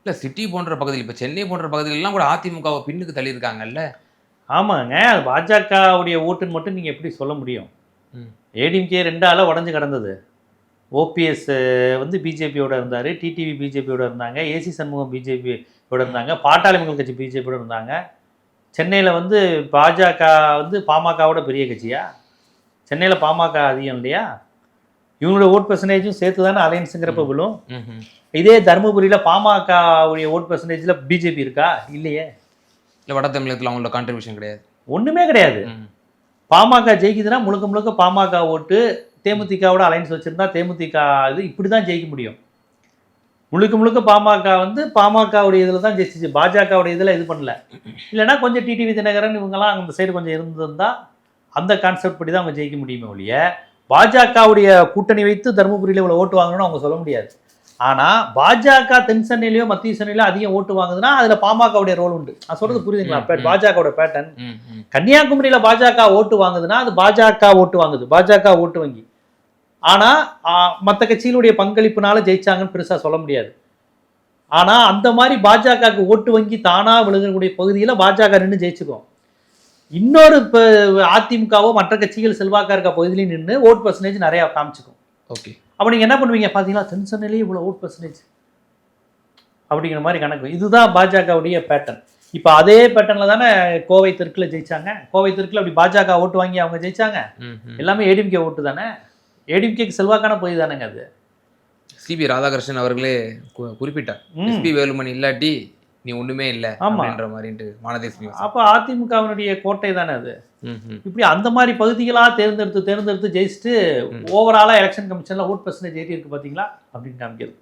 இல்ல சிட்டி போன்ற பகுதியில் இப்ப சென்னை போன்ற பகுதிகளெல்லாம் கூட அதிமுகவை பின்னுக்கு தள்ளியிருக்காங்கல்ல. ஆமாங்க. அது பாஜகவுடைய ஓட்டுன்னு மட்டும் நீங்க எப்படி சொல்ல முடியும்? ஏடிஎம்கே 2 ஆளா உடைஞ்சு கிடந்தது. ஓபிஎஸ் வந்து பிஜேபியோட இருந்தாரு. டிடிவி பிஜேபியோட இருந்தாங்க. ஏசி சண்முகம் பிஜேபியோட இருந்தாங்க. பாட்டாளி மக்கள் கட்சி பிஜேபியோட இருந்தாங்க. சென்னையில வந்து பாஜக வந்து பாமகவோட பெரிய கட்சியா? சென்னையில பாமக அதிகம் இல்லையா? இவங்களோட ஓட் பெர்சன்டேஜும் சேர்த்து தானே அலையன்ஸுங்கிறப்ப விழும். இதே தருமபுரியில பாமகவுடைய ஓட் பெர்சன்டேஜ்ல பிஜேபி இருக்கா? இல்லையே. இல்ல வட தமிழகத்துல அவங்களோட கான்ட்ரிபியூஷன் கிடையாது. ஒண்ணுமே கிடையாது. பாமக ஜெயிக்குதுன்னா முழுக்க முழுக்க பாமக ஓட்டு. தேமுதிகவோட அலைன்ஸ் வச்சிருந்தா தேமுதிக இது இப்படி தான் ஜெயிக்க முடியும். முழுக்க முழுக்க பாமக வந்து பாமகவுடைய இதில் தான் ஜெயிச்சிச்சு. பாஜகவுடைய இதில் இது பண்ணல. இல்லைன்னா கொஞ்சம் டிடிவி தினகரன் இவங்கெல்லாம் அந்த சைடு கொஞ்சம் இருந்திருந்தா அந்த கான்செப்ட் படி தான் அவங்க ஜெயிக்க முடியுமே ஒழிய பாஜகவுடைய கூட்டணி வைத்து தருமபுரியில் இவ்வளோ ஓட்டு வாங்கணும்னு அவங்க சொல்ல முடியாது. ஆனால் பாஜக தென் சென்னையிலையோ மத்திய சென்னையிலோ அதிகம் ஓட்டு வாங்குதுன்னா அதில் பாமகவுடைய ரோல் உண்டு. நான் சொல்றது புரியுதுங்களா? பாஜகவோட பேட்டர்ன். கன்னியாகுமரியில் பாஜக ஓட்டு வாங்குதுன்னா அது பாஜக ஓட்டு வாங்குது, பாஜக ஓட்டு வங்கி. ஆனால் மற்ற கட்சிகளுடைய பங்களிப்புனால ஜெயிச்சாங்கன்னு பெருசாக சொல்ல முடியாது. ஆனால் அந்த மாதிரி பாஜகவுக்கு ஓட்டு வங்கி தானாக விழுகக்கூடிய பகுதியில் பாஜக நின்று ஜெயிச்சுக்கும். இன்னொரு இப்போ அதிமுகவோ மற்ற கட்சிகள் செல்வாக்கா இருக்க பகுதியிலையும் நின்று ஓட் பர்சன்டேஜ் நிறையா காமிச்சிக்கும். ஓகே, அப்போ நீங்கள் என்ன பண்ணுவீங்க பார்த்தீங்களா? தென் சென்னையிலேயே இவ்வளோ ஓட் பர்சன்டேஜ் அப்படிங்கிற மாதிரி கணக்கு. இதுதான் பாஜகவுடைய பேட்டர்ன். இப்போ அதே பேட்டர்னில் தானே கோவை தெற்கில் ஜெயிச்சாங்க. கோவை தெற்கில் அப்படி பாஜக ஓட்டு வாங்கி அவங்க ஜெயிச்சாங்க. எல்லாமே ஏடிஎம்கே ஓட்டு தானே. ஏடிஎம்கேக்கு செல்வாக்கான பகுதி தானேங்க அது. சிபி ராதாகிருஷ்ணன் அவர்களே குறிப்பிட்டார், எஸ்பி வேலுமணி இல்லாட்டி நீ ஒண்ணுமே இல்லை அப்படின்ற மாதிரிட்டு மானதேசி. அப்போ அதிமுகவினுடைய கோட்டை தானே அது. இப்படி அந்த மாதிரி பகுதிகளாக தேர்ந்தெடுத்து ஜெயிச்சுட்டு ஓவராலாக எலெக்ஷன் கமிஷனில் ஓட் பர்சன்டேஜ் ஏறி இருக்கு பார்த்தீங்களா அப்படின்னு காமிக்கிறது.